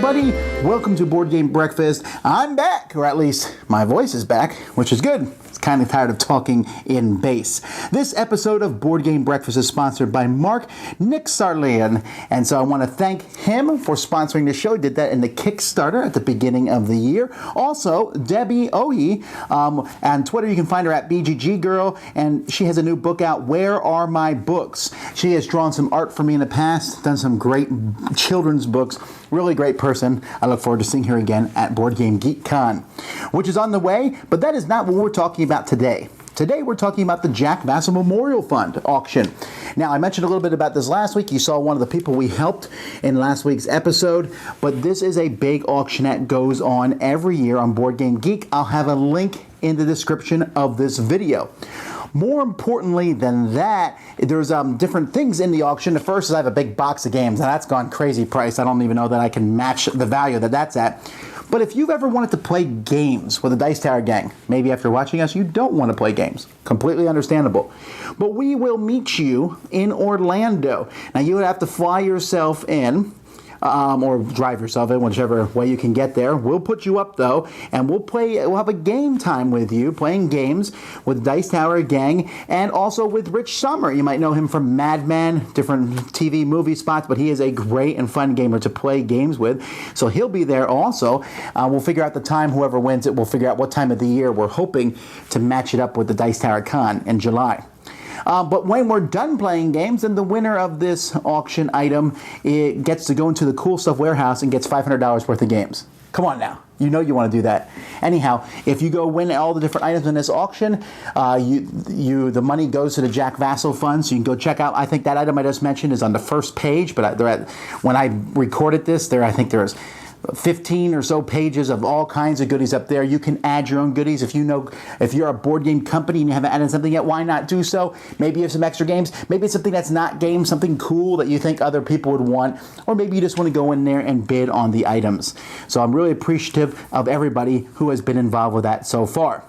everybody. Welcome to Board Game Breakfast. I'm back, or at least my voice is back, which is good. It's kind of tired of talking in bass. This episode of Board Game Breakfast is sponsored by Mark Nick-Sarlian, and so I want to thank him for sponsoring the show. He did that in the Kickstarter at the beginning of the year. Also, Debbie Ohi, on Twitter you can find her at BGG Girl, and she has a new book out, Where Are My Books? She has drawn some art for me in the past, done some great children's books. Really great person. I look forward to seeing her again at Board Game Geek Con, which is on the way, but that is not what we're talking about today. Today we're talking about the Jack Vasel Memorial Fund auction. Now, I mentioned a little bit about this last week. You saw one of the people we helped in last week's episode, but this is a big auction that goes on every year on Board Game Geek. I'll have a link in the description of this video. More importantly than that, there's different things in the auction. The first is I have a big box of games, and that's gone crazy price. I don't even know that I can match the value that that's at. But if you've ever wanted to play games with a Dice Tower gang, maybe after watching us you don't want to play games. Completely understandable. But we will meet you in Orlando. Now you would have to fly yourself in. Or drive yourself in, whichever way you can get there. We'll put you up though, and we'll have a game time with you, playing games with Dice Tower Gang, and also with Rich Sommer. You might know him from Mad Men, different TV movie spots, but he is a great and fun gamer to play games with. So he'll be there also. We'll figure out the time, whoever wins it, we'll figure out what time of the year. We're hoping to match it up with the Dice Tower Con in July. But when we're done playing games, then the winner of this auction item, it gets to go into the Cool Stuff warehouse and gets $500 worth of games. Come on now. You know you want to do that. Anyhow, if you go win all the different items in this auction, the money goes to the Jack Vasel Fund, so you can go check out. I think that item I just mentioned is on the first page, but when I recorded this, I think there's 15 or so pages of all kinds of goodies up there. You can add your own goodies. If you're a board game company and you haven't added something yet, why not do so? Maybe you have some extra games. Maybe it's something that's not games, something cool that you think other people would want, or maybe you just want to go in there and bid on the items. So I'm really appreciative of everybody who has been involved with that so far.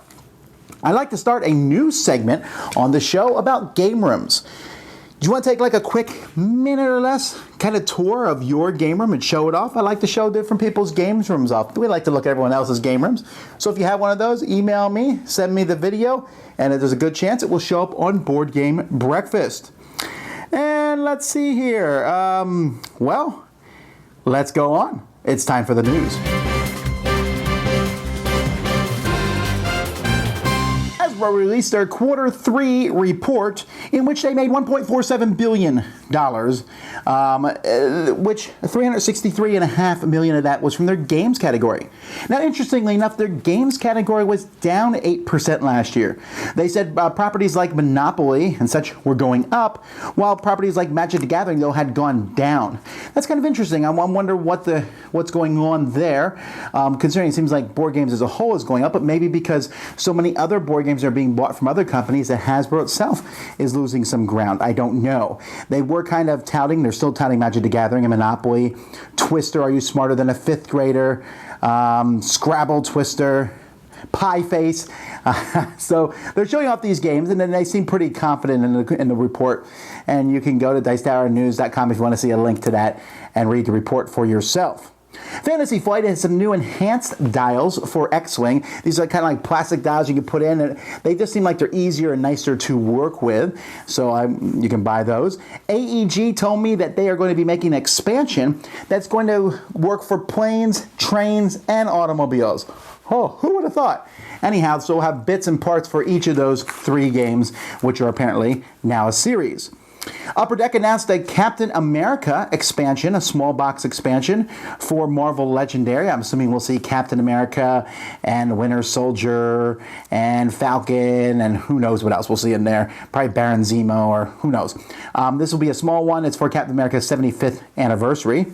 I'd like to start a new segment on the show about game rooms. Do you want to take like a quick minute or less kind of tour of your game room and show it off? I like to show different people's game rooms off. We like to look at everyone else's game rooms. So if you have one of those, email me, send me the video, and there's a good chance it will show up on Board Game Breakfast. And let's see here. Well, let's go on. It's time for the news. Released their quarter 3 report in which they made $1.47 billion, which $363.5 million of that was from their games category. Now, interestingly enough, their games category was down 8% last year. They said properties like Monopoly and such were going up, while properties like Magic the Gathering, though, had gone down. That's kind of interesting. I wonder what's going on there, considering it seems like board games as a whole is going up, but maybe because so many other board games are being bought from other companies that Hasbro itself is losing some ground. I don't know. They were kind of they're still touting Magic the Gathering and Monopoly, Twister, Are You Smarter Than a Fifth Grader, Scrabble Twister, Pie Face. So they're showing off these games, and then they seem pretty confident in the report. And you can go to dicetowernews.com if you want to see a link to that and read the report for yourself. Fantasy Flight has some new enhanced dials for X-Wing. These are kind of like plastic dials you can put in, and they just seem like they're easier and nicer to work with, so you can buy those. AEG told me that they are going to be making an expansion that's going to work for planes, trains, and automobiles. Oh, who would have thought? Anyhow, so we'll have bits and parts for each of those 3 games, which are apparently now a series. Upper Deck announced a Captain America expansion, a small box expansion for Marvel Legendary. I'm assuming we'll see Captain America and Winter Soldier and Falcon and who knows what else we'll see in there. Probably Baron Zemo or who knows. This will be a small one. It's for Captain America's 75th anniversary.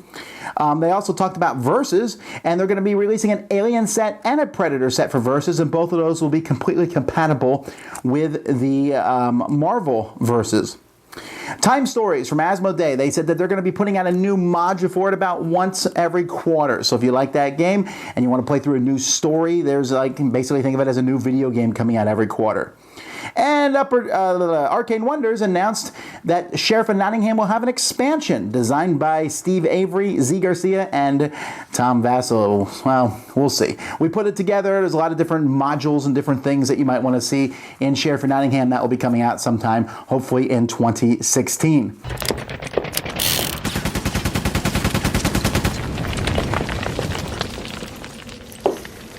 They also talked about Versus, and they're going to be releasing an Alien set and a Predator set for Versus, and both of those will be completely compatible with the Marvel Versus. Time Stories from Asmodee. They said that they're going to be putting out a new module for it about once every quarter. So if you like that game and you want to play through a new story, there's basically think of it as a new video game coming out every quarter. And Arcane Wonders announced that Sheriff of Nottingham will have an expansion designed by Steve Avery, Z Garcia, and Tom Vasel. Well, we'll see. We put it together. There's a lot of different modules and different things that you might want to see in Sheriff of Nottingham. That will be coming out sometime, hopefully in 2016.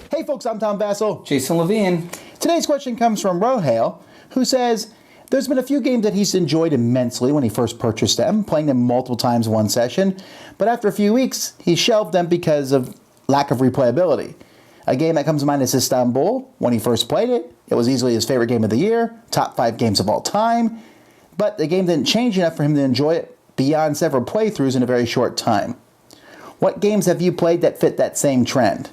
Hey folks, I'm Tom Vasel. Jason Levine. Today's question comes from Rohale, who says, there's been a few games that he's enjoyed immensely when he first purchased them, playing them multiple times in one session, but after a few weeks, he shelved them because of lack of replayability. A game that comes to mind is Istanbul. When he first played it, it was easily his favorite game of the year, top 5 games of all time, but the game didn't change enough for him to enjoy it beyond several playthroughs in a very short time. What games have you played that fit that same trend?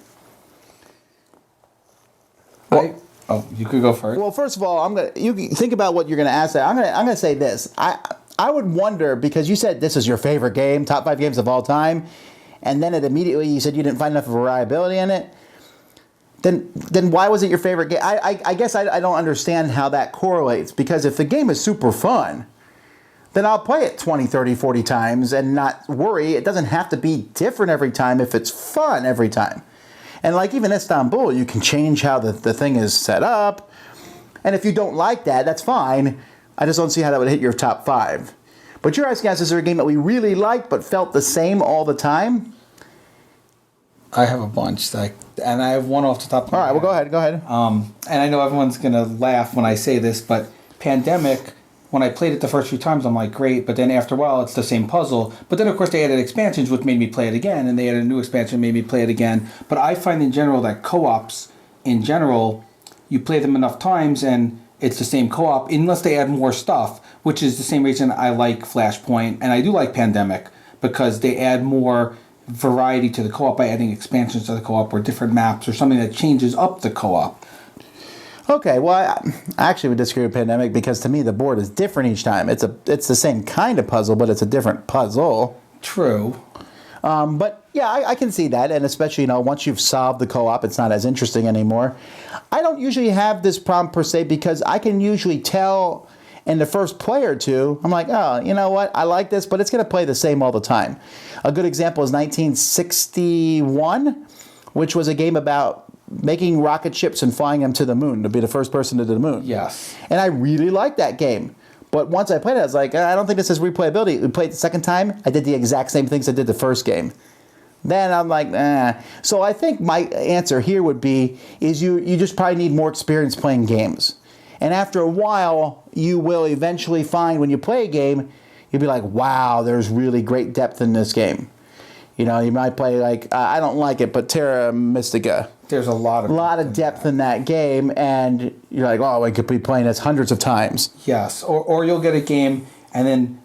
You could go first. Well, first of all, you think about what you're gonna ask. I'm gonna say this. I would wonder, because you said this is your favorite game, top 5 games of all time, and then you said you didn't find enough variability in it. Then why was it your favorite game? I guess I don't understand how that correlates, because if the game is super fun, then I'll play it 20, 30, 40 times and not worry. It doesn't have to be different every time if it's fun every time. And like even Istanbul, you can change how the thing is set up. And if you don't like that, that's fine. I just don't see how that would hit your top 5. But you're asking us, is there a game that we really liked but felt the same all the time? I have a bunch, and I have one off the top of my head. All right, well, go ahead. And I know everyone's going to laugh when I say this, but Pandemic, when I played it the first few times, I'm like, great, but then after a while, it's the same puzzle. But then, of course, they added expansions, which made me play it again, and they added a new expansion, made me play it again. But I find in general that co-ops, in general, you play them enough times, and it's the same co-op, unless they add more stuff, which is the same reason I like Flashpoint, and I do like Pandemic, because they add more variety to the co-op by adding expansions to the co-op or different maps or something that changes up the co-op. Okay, well, I actually would disagree with Pandemic, because to me the board is different each time. It's the same kind of puzzle, but it's a different puzzle. True. But yeah, I can see that, and especially, once you've solved the co-op, it's not as interesting anymore. I don't usually have this problem per se, because I can usually tell in the first play or two, I'm like, oh, you know what, I like this, but it's going to play the same all the time. A good example is 1961, which was a game about making rocket ships and flying them to the moon, to be the first person to the moon. Yes. And I really liked that game. But once I played it, I was like, I don't think this has replayability. We played it the second time, I did the exact same things I did the first game. Then I'm like, So I think my answer here would be, is you just probably need more experience playing games. And after a while, you will eventually find when you play a game, you'll be like, wow, there's really great depth in this game. You might play like, I don't like it, but Terra Mystica. There's a lot of depth in that game, and you're like, oh, I could be playing this hundreds of times. Yes, or you'll get a game, and then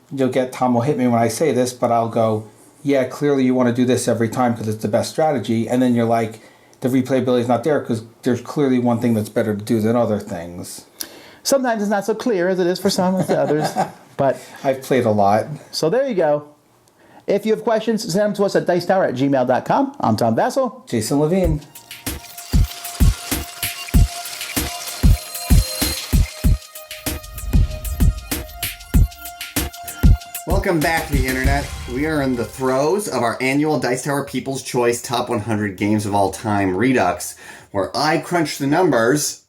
Tom will hit me when I say this, but I'll go, yeah, clearly you want to do this every time because it's the best strategy, and then you're like, the replayability is not there because there's clearly one thing that's better to do than other things. Sometimes it's not so clear as it is for some of the others, but I've played a lot. So there you go. If you have questions, send them to us at dicetower@gmail.com. I'm Tom Vasel. Jason Levine. Welcome back to the internet. We are in the throes of our annual Dice Tower People's Choice Top 100 Games of All Time Redux, where I crunch the numbers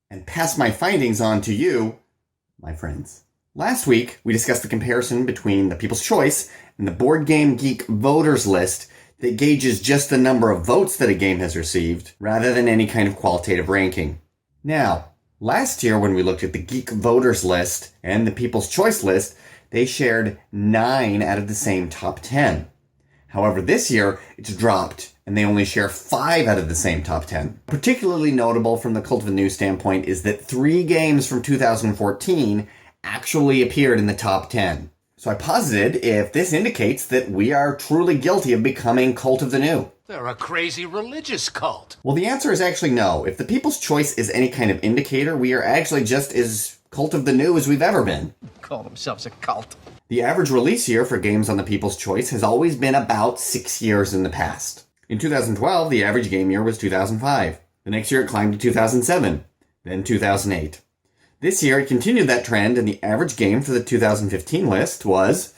and pass my findings on to you, my friends. Last week, we discussed the comparison between the People's Choice and the Board Game Geek voters list that gauges just the number of votes that a game has received, rather than any kind of qualitative ranking. Now, last year when we looked at the Geek voters list and the People's Choice list, they shared 9 out of the same top 10. However, this year, it's dropped, and they only share 5 out of the same top 10. Particularly notable from the Cult of the New standpoint is that 3 games from 2014 actually appeared in the top 10. So I posited if this indicates that we are truly guilty of becoming Cult of the New. They're a crazy religious cult. Well, the answer is actually no. If the People's Choice is any kind of indicator, we are actually just as Cult of the New as we've ever been. Call themselves a cult. The average release year for games on the People's Choice has always been about 6 years in the past. In 2012, the average game year was 2005. The next year it climbed to 2007, then 2008. This year, it continued that trend, and the average game for the 2015 list was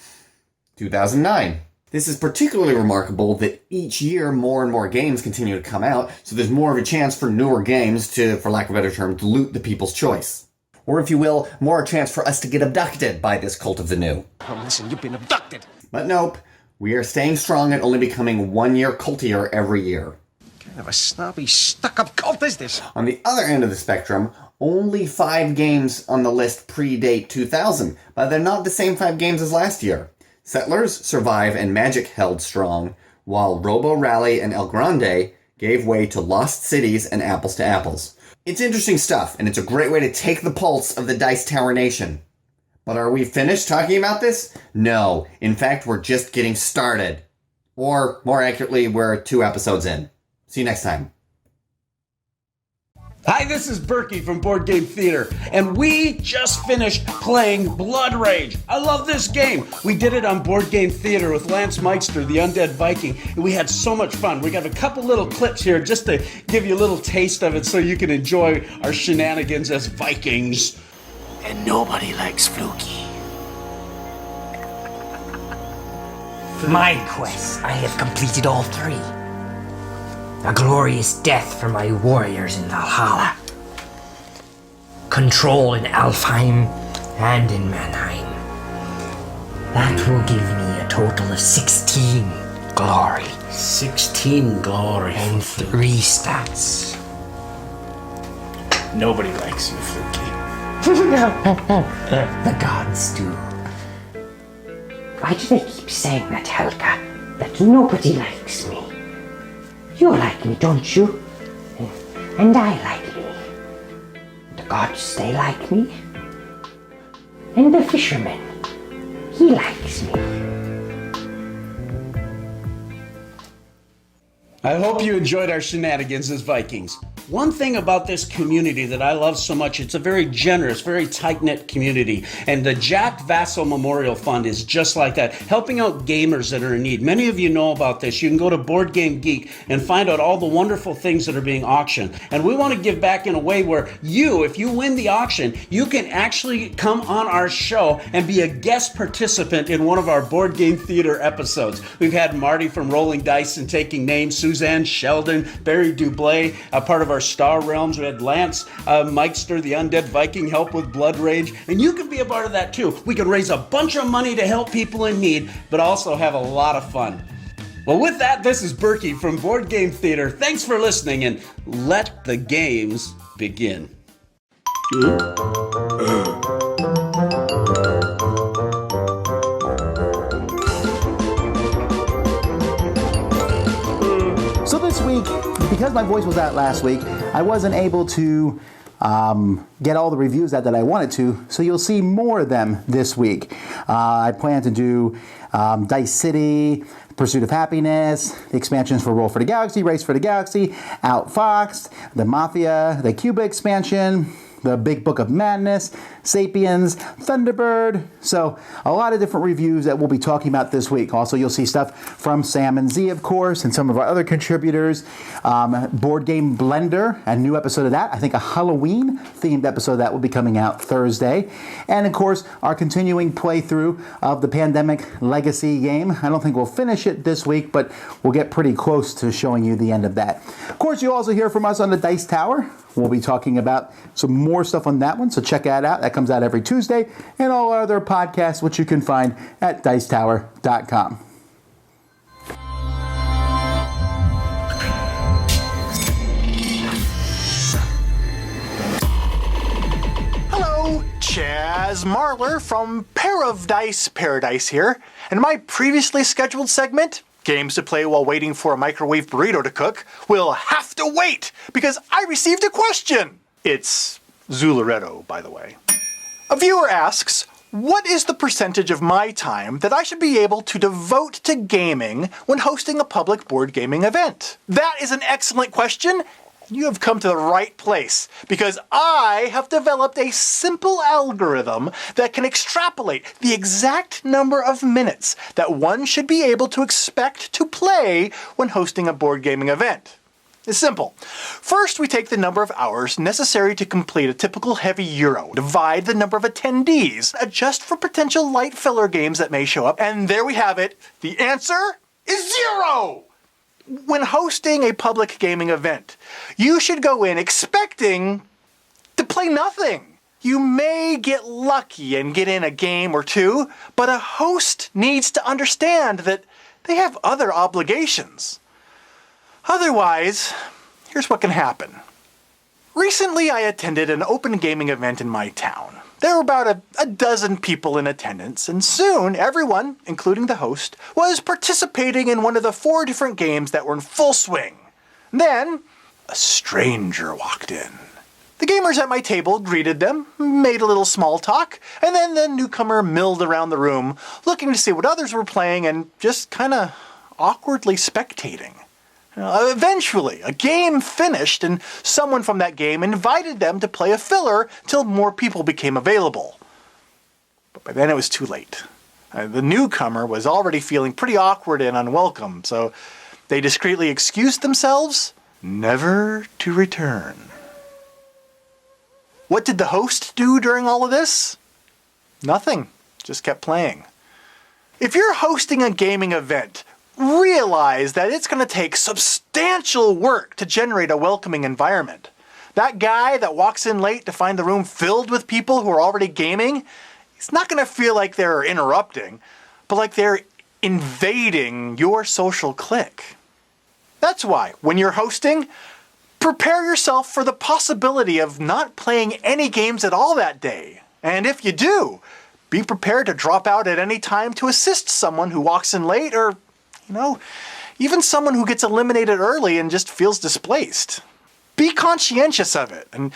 2009. This is particularly remarkable that each year more and more games continue to come out, so there's more of a chance for newer games to, for lack of a better term, dilute the people's choice. Or if you will, more a chance for us to get abducted by this cult of the new. Oh, listen, you've been abducted. But nope, we are staying strong and only becoming 1 year cultier every year. What kind of a snobby, stuck-up cult is this? On the other end of the spectrum, only 5 games on the list predate 2000, but they're not the same 5 games as last year. Settlers, Survive, and Magic held strong, while Robo Rally and El Grande gave way to Lost Cities and Apples to Apples. It's interesting stuff, and it's a great way to take the pulse of the Dice Tower Nation. But are we finished talking about this? No. In fact, we're just getting started. Or, more accurately, we're 2 episodes in. See you next time. Hi, this is Berkey from Board Game Theater, and we just finished playing Blood Rage. I love this game. We did it on Board Game Theater with Lance Meister, the Undead Viking, and we had so much fun. We got a couple little clips here just to give you a little taste of it so you can enjoy our shenanigans as Vikings. And nobody likes Fluky. For my quest, I have completed all 3. A glorious death for my warriors in Valhalla. Control in Alfheim and in Mannheim. That will give me a total of 16 glory. 16 glory. And 3 stats. Nobody likes you, Fluky. The gods do. Why do they keep saying that, Helga? That nobody likes me? You like me, don't you? And I like me. The gods, they like me. And the fisherman, he likes me. I hope you enjoyed our shenanigans as Vikings. One thing about this community that I love so much, it's a very generous, very tight-knit community. And the Jack Vasel Memorial Fund is just like that, helping out gamers that are in need. Many of you know about this. You can go to Board Game Geek and find out all the wonderful things that are being auctioned. And we want to give back in a way where you, if you win the auction, you can actually come on our show and be a guest participant in one of our Board Game Theater episodes. We've had Marty from Rolling Dice and Taking Names, Suzanne Sheldon, Barry Dublé, a part of our Star Realms. We had Lance Meister, the Undead Viking, help with Blood Rage, and you can be a part of that too. We can raise a bunch of money to help people in need, but also have a lot of fun. Well, with that, this is Berkey from Board Game Theater. Thanks for listening, and let the games begin. So this week, because my voice was out last week, I wasn't able to get all the reviews out that I wanted to, so you'll see more of them this week. I plan to do Dice City, Pursuit of Happiness, the expansions for Roll for the Galaxy, Race for the Galaxy, Outfoxed, the Mafia, the Cuba expansion, the Big Book of Madness, Sapiens, Thunderbird. So a lot of different reviews that we'll be talking about this week. Also, you'll see stuff from Sam and Z, of course, and some of our other contributors. Board Game Blender, a new episode of that. I think a Halloween-themed episode of that will be coming out Thursday. And, of course, our continuing playthrough of the Pandemic Legacy game. I don't think we'll finish it this week, but we'll get pretty close to showing you the end of that. Of course, you'll also hear from us on the Dice Tower. We'll be talking about some more stuff on that one, so check that out. That comes out every Tuesday, and all our other podcasts, which you can find at dicetower.com. Hello, Chaz Marler from Pair of Dice Paradise here, and my previously scheduled segment, Games to Play While Waiting for a Microwave Burrito to Cook, will have to wait because I received a question. It's Zularetto, by the way. A viewer asks, what is the percentage of my time that I should be able to devote to gaming when hosting a public board gaming event? That is an excellent question. You have come to the right place because I have developed a simple algorithm that can extrapolate the exact number of minutes that one should be able to expect to play when hosting a board gaming event. It's simple. First, we take the number of hours necessary to complete a typical heavy Euro, divide the number of attendees, adjust for potential light filler games that may show up, and there we have it. The answer is 0! When hosting a public gaming event, you should go in expecting to play nothing. You may get lucky and get in a game or two, but a host needs to understand that they have other obligations. Otherwise, here's what can happen. Recently, I attended an open gaming event in my town. There were about a dozen people in attendance, and soon everyone, including the host, was participating in one of the 4 different games that were in full swing. Then, a stranger walked in. The gamers at my table greeted them, made a little small talk, and then the newcomer milled around the room, looking to see what others were playing and just kinda awkwardly spectating. Eventually, a game finished and someone from that game invited them to play a filler till more people became available. But by then it was too late. The newcomer was already feeling pretty awkward and unwelcome, so they discreetly excused themselves, never to return. What did the host do during all of this? Nothing, just kept playing. If you're hosting a gaming event, realize that it's going to take substantial work to generate a welcoming environment. That guy that walks in late to find the room filled with people who are already gaming, he's not going to feel like they're interrupting, but like they're invading your social clique. That's why, when you're hosting, prepare yourself for the possibility of not playing any games at all that day. And if you do, be prepared to drop out at any time to assist someone who walks in late or even someone who gets eliminated early and just feels displaced. Be conscientious of it. And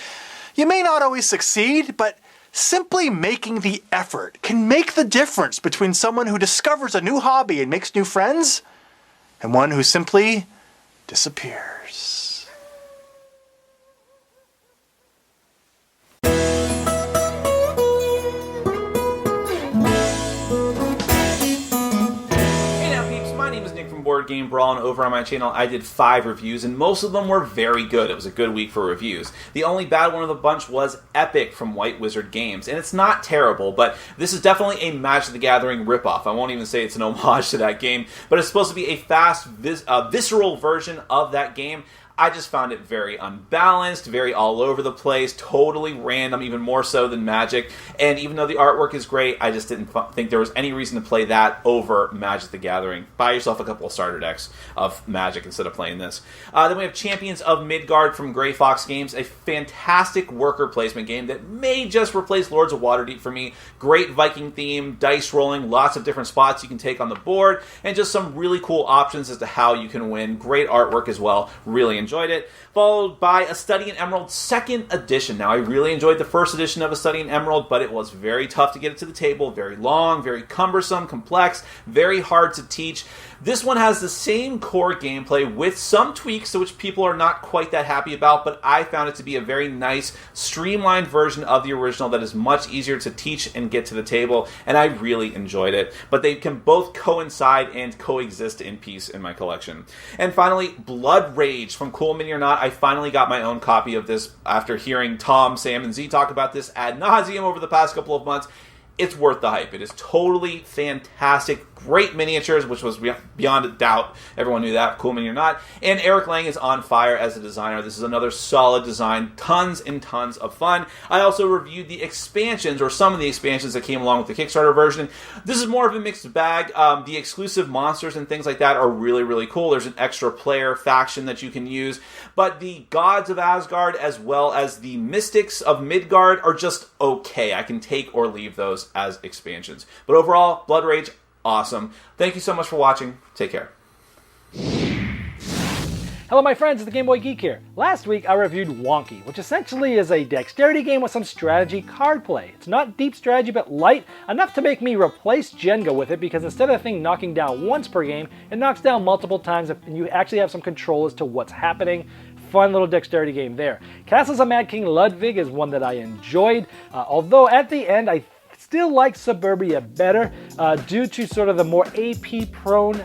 you may not always succeed, but simply making the effort can make the difference between someone who discovers a new hobby and makes new friends and one who simply disappears. Board Game Brawl, and over on my channel I did 5 reviews, and most of them were very good. It was a good week for reviews. The only bad one of the bunch was Epic from White Wizard Games, and it's not terrible, but this is definitely a Magic the Gathering ripoff. I won't even say it's an homage to that game, but it's supposed to be a fast, visceral version of that game. I just found it very unbalanced, very all over the place, totally random, even more so than Magic. And even though the artwork is great, I just didn't think there was any reason to play that over Magic the Gathering. Buy yourself a couple of starter decks of Magic instead of playing this. Then we have Champions of Midgard from Grey Fox Games, a fantastic worker placement game that may just replace Lords of Waterdeep for me. Great Viking theme, dice rolling, lots of different spots you can take on the board, and just some really cool options as to how you can win. Great artwork as well. Really enjoyed it. Followed by A Study in Emerald 2nd edition. Now, I really enjoyed the first edition of A Study in Emerald, but it was very tough to get it to the table, very long, very cumbersome, complex, very hard to teach. This one has the same core gameplay with some tweaks to which people are not quite that happy about, but I found it to be a very nice, streamlined version of the original that is much easier to teach and get to the table, and I really enjoyed it. But they can both coincide and coexist in peace in my collection. And finally, Blood Rage from Cool Mini or Not. I finally got my own copy of this after hearing Tom, Sam, and Z talk about this ad nauseum over the past couple of months. It's worth the hype. It is totally fantastic. Great miniatures, which was beyond a doubt. Everyone knew that, Cool Mini or Not. And Eric Lang is on fire as a designer. This is another solid design. Tons and tons of fun. I also reviewed the expansions, or some of the expansions that came along with the Kickstarter version. This is more of a mixed bag. The exclusive monsters and things like that are really, really cool. There's an extra player faction that you can use. But the Gods of Asgard, as well as the Mystics of Midgard, are just okay. I can take or leave those as expansions. But overall, Blood Rage, awesome. Thank you so much for watching. Take care. Hello my friends, it's the Game Boy Geek here. Last week I reviewed Wonky, which essentially is a dexterity game with some strategy card play. It's not deep strategy but light, enough to make me replace Jenga with it because instead of the thing knocking down once per game, it knocks down multiple times and you actually have some control as to what's happening. Fun little dexterity game there. Castles of Mad King Ludwig is one that I enjoyed, although at the end I still like Suburbia better. due to sort of the more AP prone,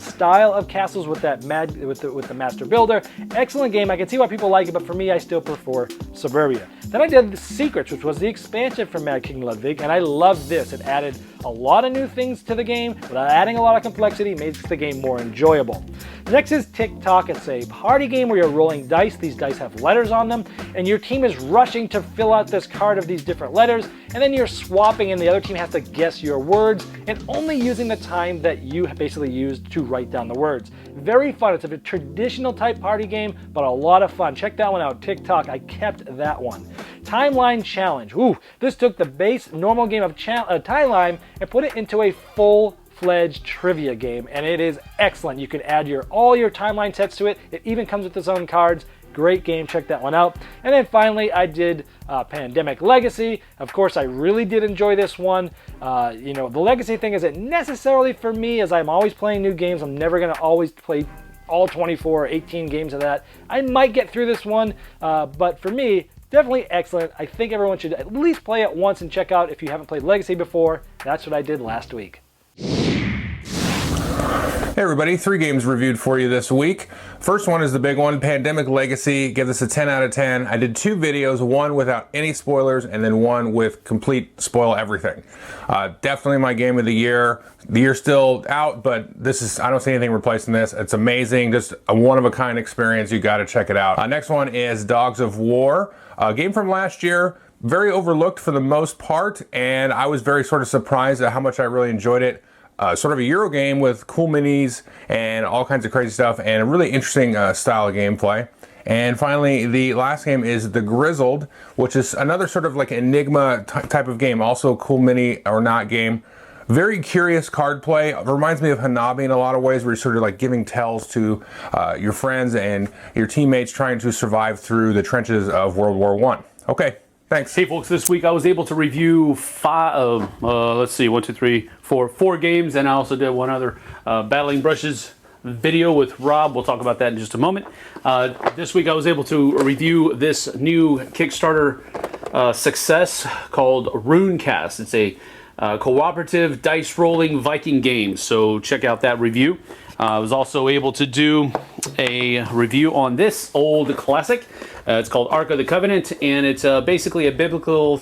style of castles with that with the Master Builder. Excellent game. I can see why people like it, but for me, I still prefer Suburbia. Then I did The Secrets, which was the expansion for Mad King Ludwig, and I loved this. It added a lot of new things to the game without adding a lot of complexity, makes the game more enjoyable. Next is TikTok. It's a party game where you're rolling dice. These dice have letters on them, and your team is rushing to fill out this card of these different letters, and then you're swapping, and the other team has to guess your words, and only using the time that you basically used to write down the words. Very fun. It's a traditional type party game, but a lot of fun. Check that one out. TikTok. I kept that one. Timeline Challenge. Ooh, this took the base normal game of Timeline and put it into a full-fledged trivia game, and it is excellent. You can add all your timeline sets to it. It even comes with its own cards. Great game, check that one out. And then finally, I did Pandemic Legacy. Of course, I really did enjoy this one. The Legacy thing isn't necessarily for me, as I'm always playing new games. I'm never going to always play all 24 or 18 games of that. I might get through this one, but for me, definitely excellent. I think everyone should at least play it once and check out if you haven't played Legacy before. That's what I did last week. Hey everybody, 3 games reviewed for you this week. First one is the big one, Pandemic Legacy. Give this a 10 out of 10. I did 2 videos, one without any spoilers and then one with complete spoil everything. Definitely my game of the year. The year's still out, but I don't see anything replacing this. It's amazing, just a one-of-a-kind experience. You gotta check it out. Next one is Dogs of War, a game from last year. Very overlooked for the most part, and I was very sort of surprised at how much I really enjoyed it. Sort of a Euro game with cool minis and all kinds of crazy stuff, and a really interesting style of gameplay. And finally, the last game is The Grizzled, which is another sort of like Enigma type of game, also a cool mini or not game. Very curious card play. Reminds me of Hanabi in a lot of ways, where you're sort of like giving tells to your friends and your teammates trying to survive through the trenches of World War I. Okay. Thanks. Hey folks, this week I was able to review 4 games, and I also did one other Battling Brushes video with Rob. We'll talk about that in just a moment. This week I was able to review this new Kickstarter success called Runecast. It's a cooperative dice rolling Viking game, so check out that review. I was also able to do a review on this old classic. It's called Ark of the Covenant, and it's basically a biblically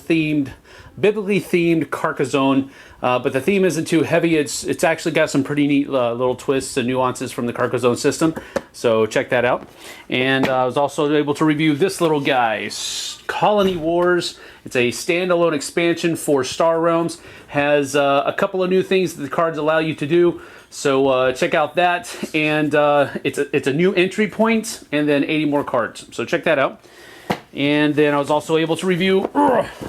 themed Carcassonne, but the theme isn't too heavy. It's actually got some pretty neat little twists and nuances from the Carcassonne system, so check that out. And I was also able to review this little guy, Colony Wars. It's a standalone expansion for Star Realms. Has a couple of new things that the cards allow you to do. So check out that, and it's a new entry point, and then 80 more cards. So check that out. And then I was also able to review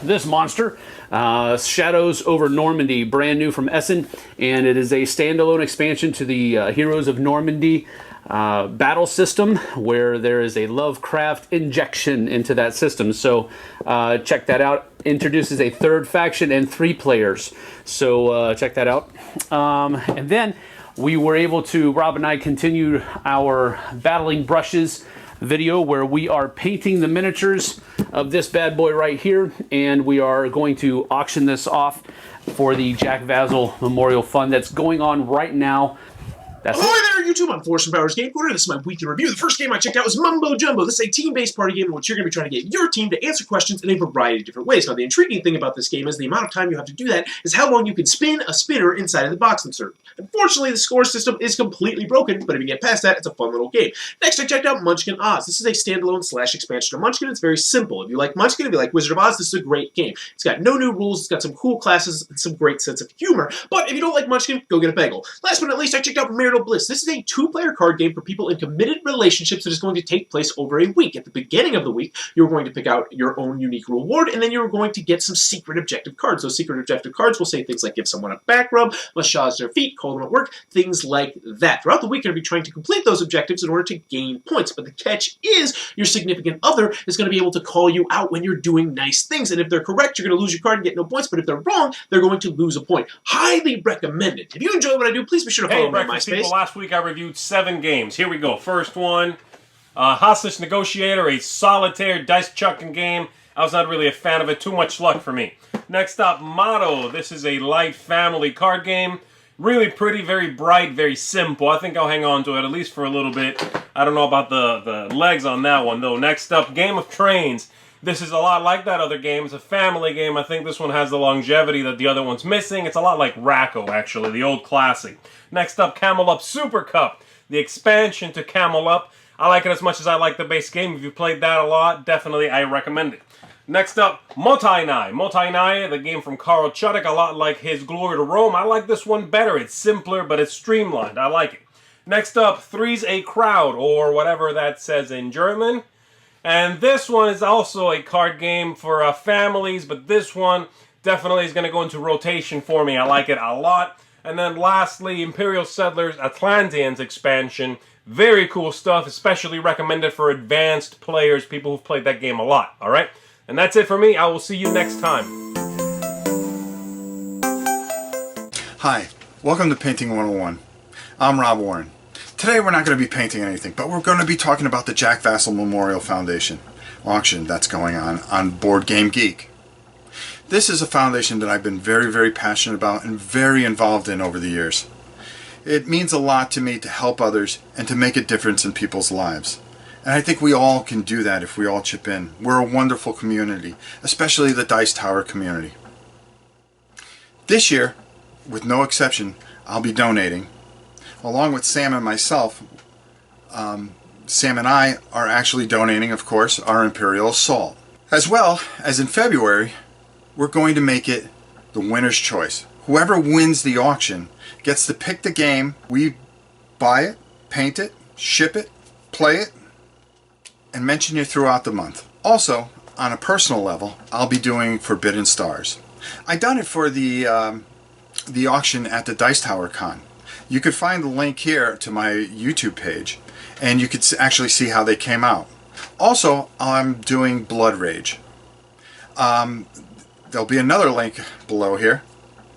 this monster, Shadows over Normandy, brand new from Essen, and it is a standalone expansion to the Heroes of Normandy battle system, where there is a Lovecraft injection into that system. So check that out. Introduces a 3rd faction and 3 players. So check that out. And then we were able to, Rob and I continued our Battling Brushes video, where we are painting the miniatures of this bad boy right here, and we are going to auction this off for the Jack Vasel Memorial Fund that's going on right now. Ahoy there, YouTube! I'm Forrest from Powers Game Corner. This is my weekly review. The first game I checked out was Mumbo Jumbo. This is a team-based party game in which you're going to be trying to get your team to answer questions in a variety of different ways. Now, the intriguing thing about this game is the amount of time you have to do that is how long you can spin a spinner inside of the box insert. Unfortunately, the score system is completely broken, but if you get past that, it's a fun little game. Next, I checked out Munchkin Oz. This is a standalone / expansion of Munchkin. It's very simple. If you like Munchkin, if you like Wizard of Oz, this is a great game. It's got no new rules, it's got some cool classes, and some great sense of humor. But if you don't like Munchkin, go get a bagel. Last but not least, I checked out Marital Bliss. This is a 2-player card game for people in committed relationships that is going to take place over a week. At the beginning of the week, you're going to pick out your own unique reward, and then you're going to get some secret objective cards. Those secret objective cards will say things like give someone a back rub, massage their feet, call them at work, things like that. Throughout the week, you're going to be trying to complete those objectives in order to gain points. But the catch is your significant other is going to be able to call you out when you're doing nice things. And if they're correct, you're going to lose your card and get no points. But if they're wrong, they're going to lose a point. Highly recommended. If you enjoy what I do, please be sure to follow me on MySpace. People, last week I reviewed 7 games. Here we go. First one, Hostage Negotiator, a solitaire dice chucking game. I was not really a fan of it. Too much luck for me. Next up, Motto. This is a light family card game. Really pretty, very bright, very simple. I think I'll hang on to it at least for a little bit. I don't know about the legs on that one, though. Next up, Game of Trains. This is a lot like that other game. It's a family game. I think this one has the longevity that the other one's missing. It's a lot like Racco, actually, the old classic. Next up, Camel Up Super Cup, the expansion to Camel Up. I like it as much as I like the base game. If you played that a lot, definitely I recommend it. Next up, Motainai. Motainai, the game from Carl Chudik, a lot like his Glory to Rome. I like this one better. It's simpler, but it's streamlined. I like it. Next up, Three's a Crowd, or whatever that says in German. And this one is also a card game for families, but this one definitely is going to go into rotation for me. I like it a lot. And then lastly, Imperial Settlers Atlanteans expansion. Very cool stuff, especially recommended for advanced players, people who've played that game a lot. All right? And that's it for me. I will see you next time. Hi, welcome to Painting 101. I'm Rob Warren. Today we're not going to be painting anything, but we're going to be talking about the Jack Vasel Memorial Foundation auction that's going on Board Game Geek. This is a foundation that I've been very, very passionate about and very involved in over the years. It means a lot to me to help others and to make a difference in people's lives. And I think we all can do that if we all chip in. We're a wonderful community, especially the Dice Tower community. This year, with no exception, I'll be donating. Along with Sam and myself, Sam and I are actually donating, of course, our Imperial Assault. As well as in February, we're going to make it the winner's choice. Whoever wins the auction gets to pick the game. We buy it, paint it, ship it, play it, and mention you throughout the month. Also, on a personal level, I'll be doing Forbidden Stars. I done it for the auction at the Dice Tower Con. You could find the link here to my YouTube page, and you could actually see how they came out. Also, I'm doing Blood Rage. There'll be another link below here.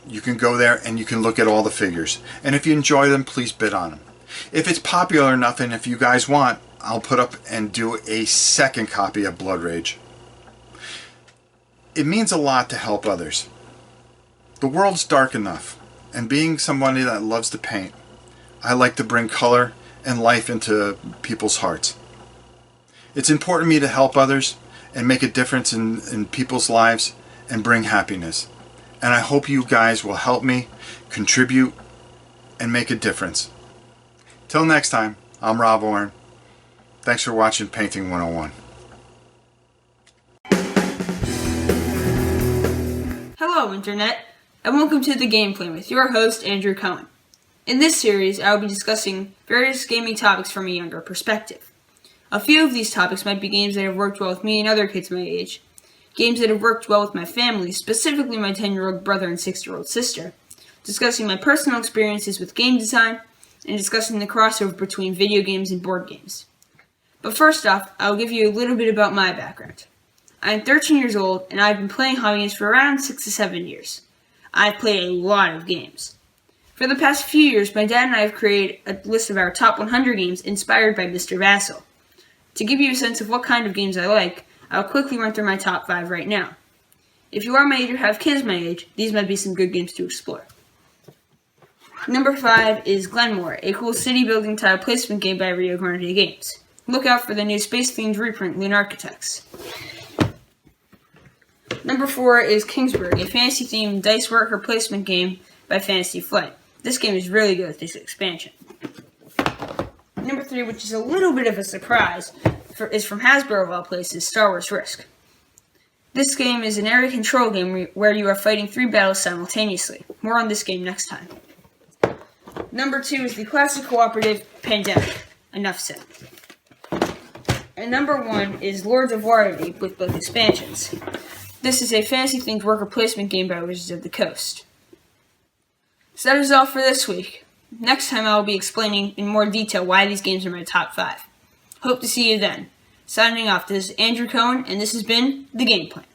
You can go there and you can look at all the figures. And if you enjoy them, please bid on them. If it's popular enough and if you guys want, I'll put up and do a second copy of Blood Rage. It means a lot to help others. The world's dark enough, and being somebody that loves to paint, I like to bring color and life into people's hearts. It's important to me to help others and make a difference in people's lives and bring happiness. And I hope you guys will help me contribute and make a difference. Till next time, I'm Rob Warren. Thanks for watching Painting 101. Hello, Internet, and welcome to The Gameplay with your host, Andrew Cohen. In this series, I will be discussing various gaming topics from a younger perspective. A few of these topics might be games that have worked well with me and other kids my age, games that have worked well with my family, specifically my 10-year-old brother and 6-year-old sister, discussing my personal experiences with game design, and discussing the crossover between video games and board games. But first off, I will give you a little bit about my background. I am 13 years old, and I have been playing hobby games for around 6 to 7 years. I have played a lot of games. For the past few years, my dad and I have created a list of our top 100 games inspired by Mr. Vasel. To give you a sense of what kind of games I like, I'll quickly run through my top 5 right now. If you are my age or have kids my age, these might be some good games to explore. Number 5 is Glenmore, a cool city building tile placement game by Rio Grande Games. Look out for the new space-themed reprint, Loon Architects. Number 4 is Kingsburg, a fantasy-themed dice worker placement game by Fantasy Flight. This game is really good with this expansion. Number 3, which is a little bit of a surprise, is from Hasbro of all places, Star Wars Risk. This game is an area control game where you are fighting 3 battles simultaneously. More on this game next time. Number 2 is the classic cooperative Pandemic. Enough said. And number 1 is Lords of Waterdeep with both expansions. This is a fantasy-themed worker placement game by Wizards of the Coast. So that is all for this week. Next time I will be explaining in more detail why these games are my top 5. Hope to see you then. Signing off, this is Andrew Cohen, and this has been The Game Plan.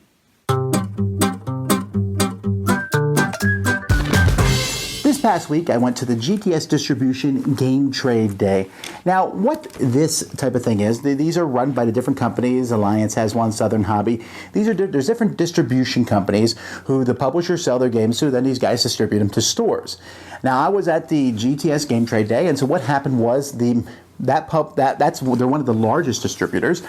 This past week, I went to the GTS Distribution Game Trade Day. Now, what this type of thing is, these are run by the different companies. Alliance has one, Southern Hobby. There's different distribution companies who the publishers sell their games to, then these guys distribute them to stores. Now, I was at the GTS Game Trade Day, and so what happened was they're one of the largest distributors.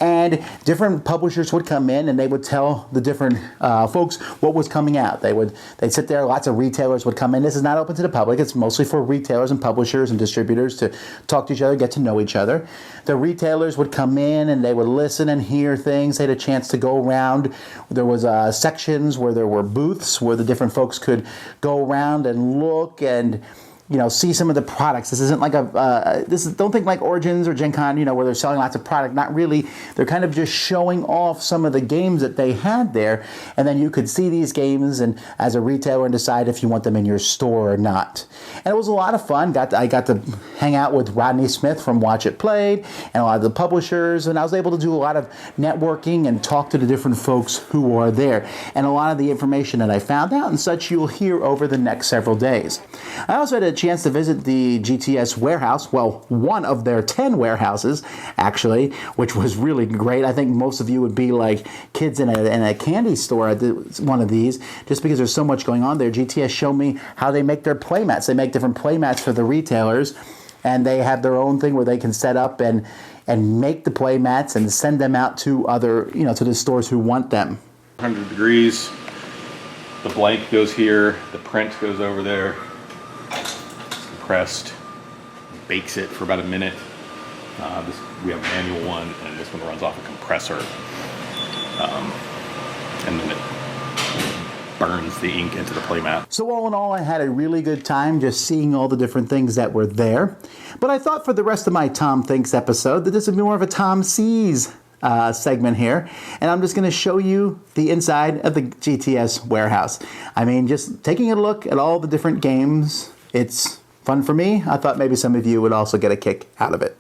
And different publishers would come in and they would tell the different folks what was coming out. They'd sit there, lots of retailers would come in. This is not open to the public. It's mostly for retailers and publishers and distributors to talk to each other, get to know each other. The retailers would come in and they would listen and hear things. They had a chance to go around. There was sections where there were booths where the different folks could go around and look and see some of the products. This isn't like don't think like Origins or Gen Con, where they're selling lots of product. Not really. They're kind of just showing off some of the games that they had there, and then you could see these games and as a retailer and decide if you want them in your store or not. And it was a lot of fun. I got to hang out with Rodney Smith from Watch It Played and a lot of the publishers, and I was able to do a lot of networking and talk to the different folks who are there. And a lot of the information that I found out and such you'll hear over the next several days. I also had a chance to visit the GTS warehouse, well, one of their 10 warehouses, actually, which was really great. I think most of you would be like kids in a candy store at one of these, just because there's so much going on there. GTS showed me how they make their playmats. They make different playmats for the retailers, and they have their own thing where they can set up and make the playmats and send them out to other, to the stores who want them. 100 degrees, the blank goes here, the print goes over there. Compressed, bakes it for about a minute. We have a manual one, and this one runs off a compressor, and then it burns the ink into the playmat. So all in all, I had a really good time just seeing all the different things that were there. But I thought for the rest of my Tom Thinks episode that this would be more of a Tom Sees segment here, and I'm just going to show you the inside of the GTS warehouse. I mean, just taking a look at all the different games. It's fun for me. I thought maybe some of you would also get a kick out of it.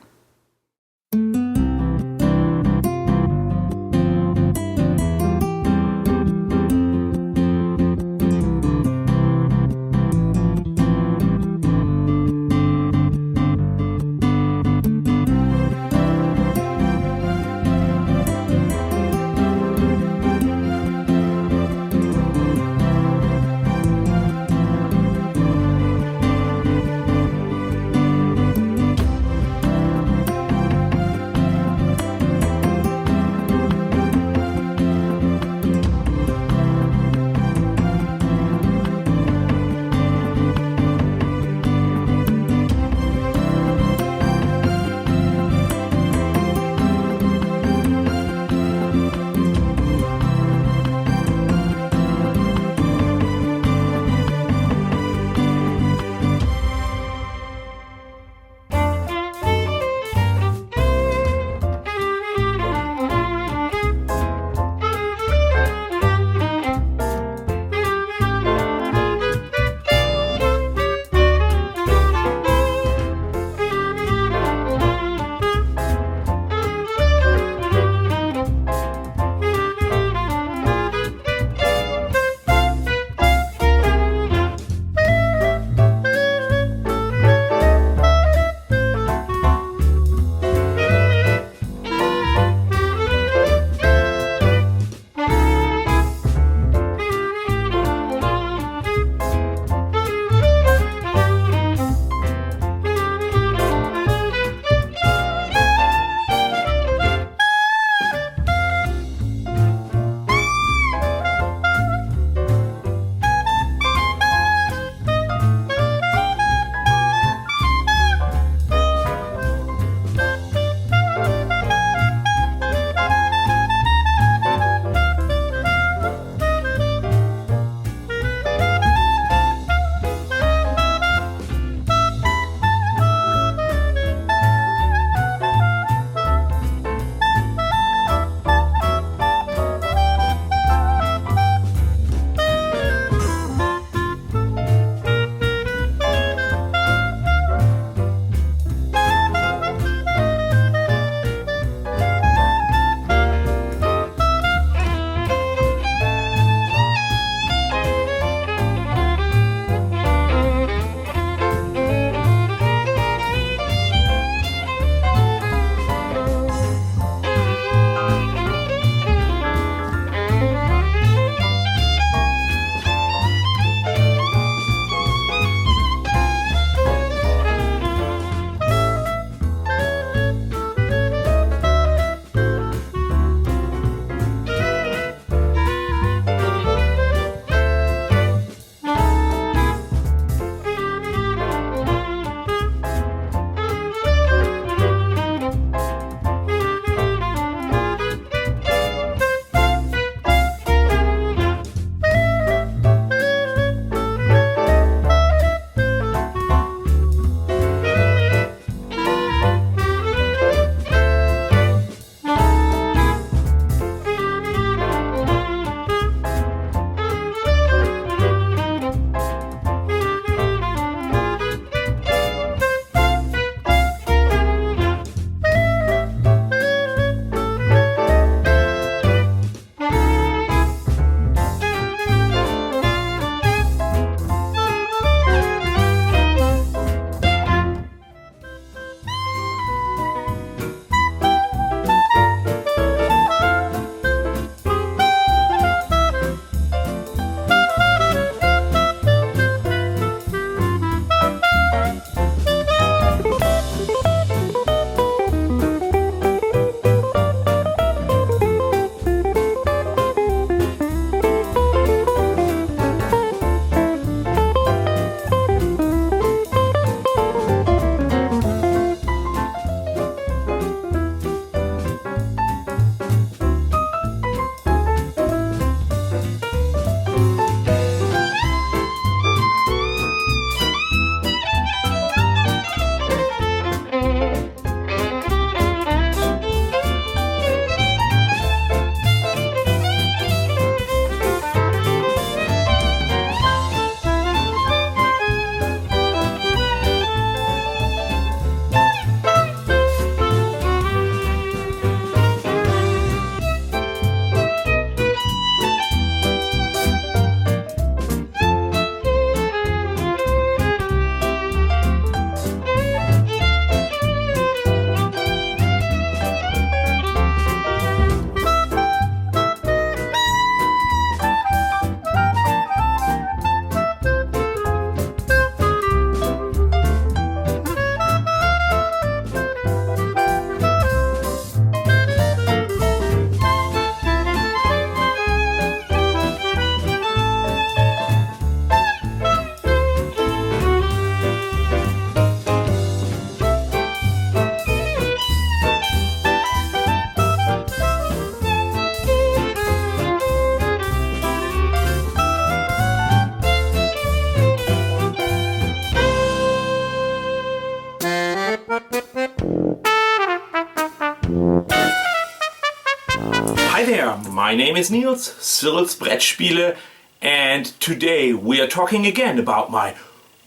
My name is Niels, Cyril's Brettspiele, and today we are talking again about my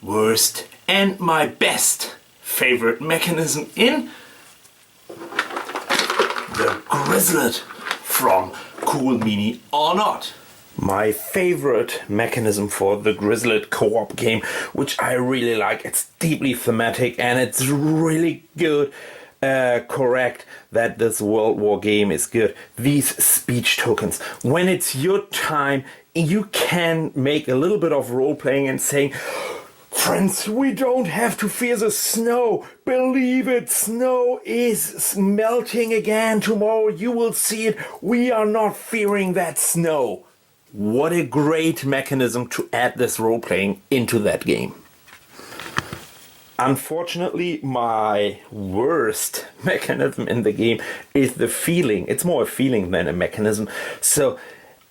worst and my best favorite mechanism in the Grizzled from Cool Mini or Not. My favorite mechanism for the Grizzled co-op game, which I really like. It's deeply thematic and it's really good. Correct that this World War game is good. These speech tokens. When it's your time, you can make a little bit of role-playing and saying, friends, we don't have to fear the snow. Believe it, snow is melting again tomorrow. You will see it. We are not fearing that snow. What a great mechanism to add this role-playing into that game. Unfortunately, my worst mechanism in the game is the feeling. It's more a feeling than a mechanism. So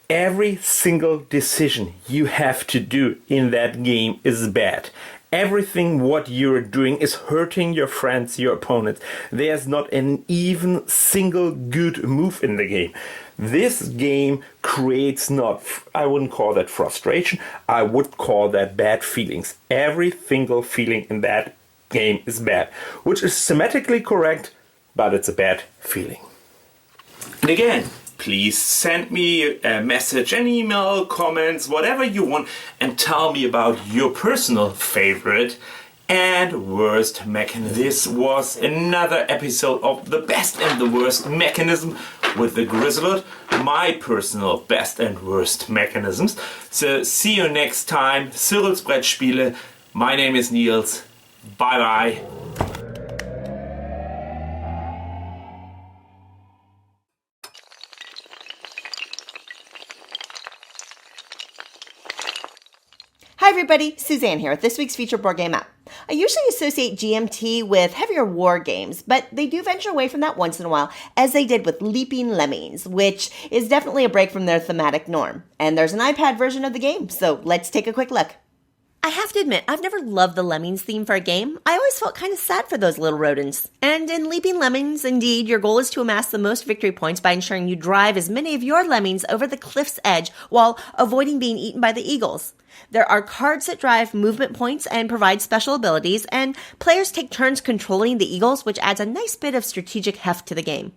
every single decision you have to do in that game is bad. Everything what you're doing is hurting your friends, your opponents. There's not an even single good move in the game. This game creates I wouldn't call that frustration, I would call that bad feelings. Every single feeling in that game is bad, which is thematically correct, but it's a bad feeling. And again, please send me a message, an email, comments, whatever you want, and tell me about your personal favorite and worst mechanism. This was another episode of the best and the worst mechanism with the Grizzled, my personal best and worst mechanisms. So see you next time. Cyril's Brettspiele. My name is Niels. Bye bye. Hi everybody, Suzanne here with this week's featured board game app. I usually associate GMT with heavier war games, but they do venture away from that once in a while, as they did with Leaping Lemmings, which is definitely a break from their thematic norm. And there's an iPad version of the game, so let's take a quick look. I have to admit, I've never loved the Lemmings theme for a game. I always felt kind of sad for those little rodents. And in Leaping Lemmings, indeed, your goal is to amass the most victory points by ensuring you drive as many of your lemmings over the cliff's edge while avoiding being eaten by the eagles. There are cards that drive movement points and provide special abilities, and players take turns controlling the eagles, which adds a nice bit of strategic heft to the game.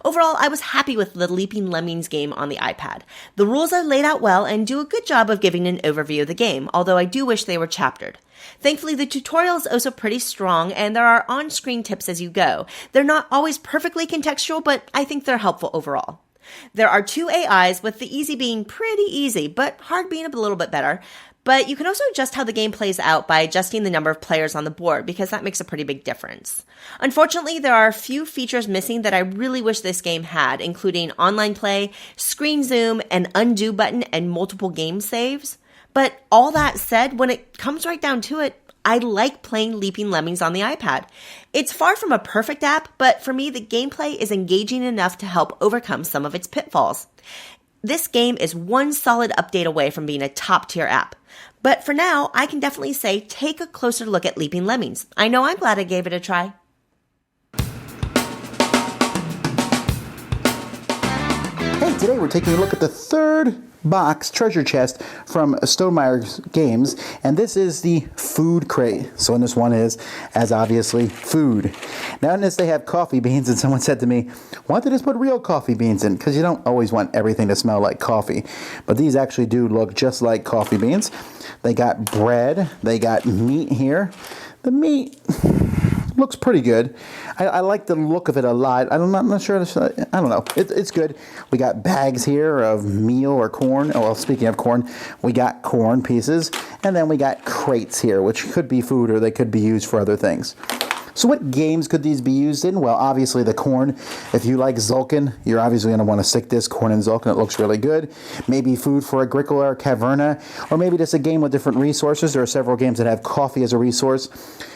Overall, I was happy with the Leaping Lemmings game on the iPad. The rules are laid out well and do a good job of giving an overview of the game, although I do wish they were chaptered. Thankfully, the tutorial is also pretty strong, and there are on-screen tips as you go. They're not always perfectly contextual, but I think they're helpful overall. There are 2 AIs, with the easy being pretty easy, but hard being a little bit better. But you can also adjust how the game plays out by adjusting the number of players on the board, because that makes a pretty big difference. Unfortunately, there are a few features missing that I really wish this game had, including online play, screen zoom, an undo button, and multiple game saves. But all that said, when it comes right down to it, I like playing Leaping Lemmings on the iPad. It's far from a perfect app, but for me, the gameplay is engaging enough to help overcome some of its pitfalls. This game is one solid update away from being a top-tier app. But for now, I can definitely say take a closer look at Leaping Lemmings. I know I'm glad I gave it a try. Hey, today we're taking a look at the third box treasure chest from Stonemaier Games, and this is the food crate. So in this one is, as obviously, food. Now in this they have coffee beans, and someone said to me, why don't they just put real coffee beans in? Because you don't always want everything to smell like coffee. But these actually do look just like coffee beans. They got bread, they got meat here. The meat looks pretty good. I like the look of it a lot. I'm not sure. I don't know. It's good. We got bags here of meal or corn. Oh, well, speaking of corn, we got corn pieces. And then we got crates here, which could be food or they could be used for other things. So what games could these be used in? Well, obviously the corn. If you like Zulkin, you're obviously going to want to stick this corn in Zulkin. It looks really good. Maybe food for Agricola or Caverna, or maybe just a game with different resources. There are several games that have coffee as a resource.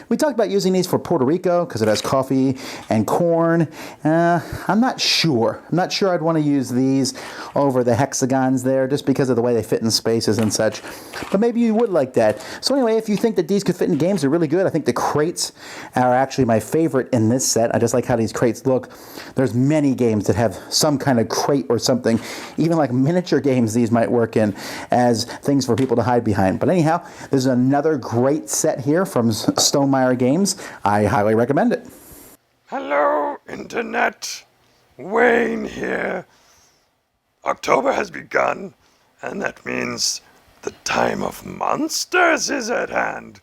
We talked about using these for Puerto Rico because it has coffee and corn. I'm not sure. I'm not sure I'd want to use these over the hexagons there just because of the way they fit in spaces and such. But maybe you would like that. So anyway, if you think that these could fit in games, they're really good. I think the crates are actually my favorite in this set. I just like how these crates look. There's many games that have some kind of crate or something. Even like miniature games these might work in as things for people to hide behind. But anyhow, this is another great set here from Stonemaier Games. I highly recommend it. Hello, Internet. Wayne here. October has begun, and that means the time of monsters is at hand.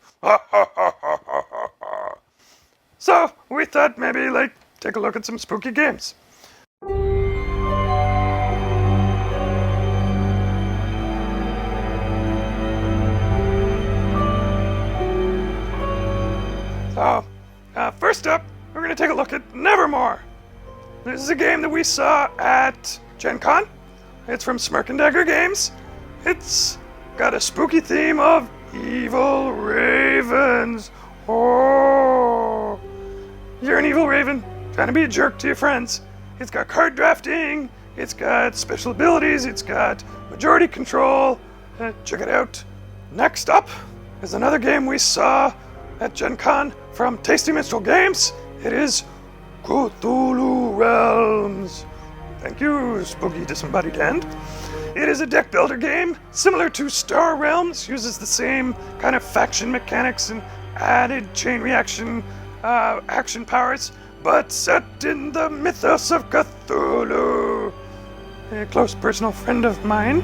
So, we thought maybe, take a look at some spooky games. So, first up, we're going to take a look at Nevermore. This is a game that we saw at Gen Con. It's from Smirk and Dagger Games. It's got a spooky theme of evil ravens. Oh, you're an evil raven trying to be a jerk to your friends. It's got card drafting. It's got special abilities. It's got majority control. Check it out. Next up is another game we saw at Gen Con from Tasty Minstrel Games. It is Cthulhu Realms. Thank you, spooky disembodied hand. It is a deck builder game, similar to Star Realms, uses the same kind of faction mechanics and added chain reaction action powers, but set in the mythos of Cthulhu. A close personal friend of mine.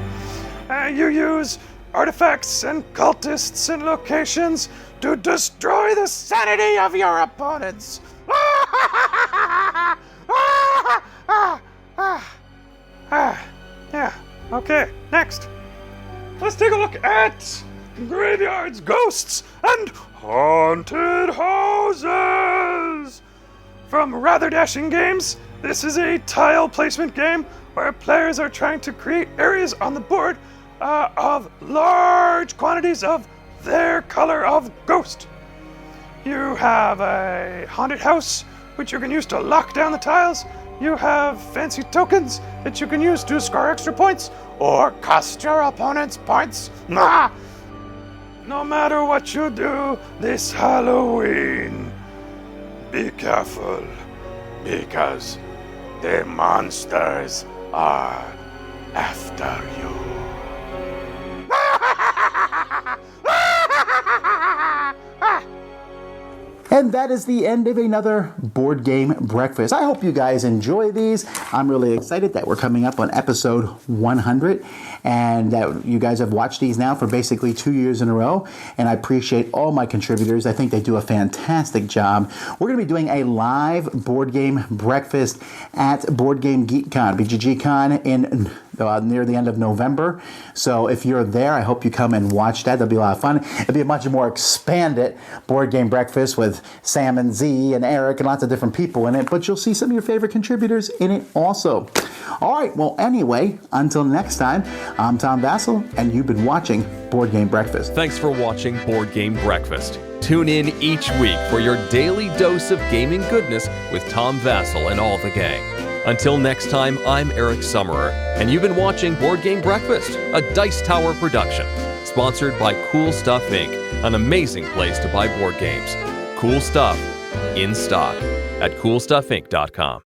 You use artifacts and cultists and locations to destroy the sanity of your opponents. Yeah, okay, next. Let's take a look at graveyards, ghosts, and haunted houses. From Rather Dashing Games, this is a tile placement game where players are trying to create areas on the board of large quantities of their color of ghost. You have a haunted house, which you can use to lock down the tiles. You have fancy tokens that you can use to score extra points or cost your opponent's points. No matter what you do this Halloween, be careful, because the monsters are after you. And that is the end of another board game breakfast. I hope you guys enjoy these. I'm really excited that we're coming up on episode 100 and that you guys have watched these now for basically 2 years in a row. And I appreciate all my contributors. I think they do a fantastic job. We're going to be doing a live board game breakfast at Board Game Geek Con, BGG Con, in near the end of November. So if you're there, I hope you come and watch that. That'll be a lot of fun. It'll be a much more expanded board game breakfast with Sam and Z and Eric and lots of different people in it, but you'll see some of your favorite contributors in it also. All right, well, anyway, until next time, I'm Tom Vasel, and you've been watching Board Game Breakfast. Thanks for watching Board Game Breakfast. Tune in each week for your daily dose of gaming goodness with Tom Vasel and all the gang. Until next time, I'm Eric Summerer, and you've been watching Board Game Breakfast, a Dice Tower production, sponsored by Cool Stuff Inc., an amazing place to buy board games. Cool stuff in stock at CoolStuffInc.com.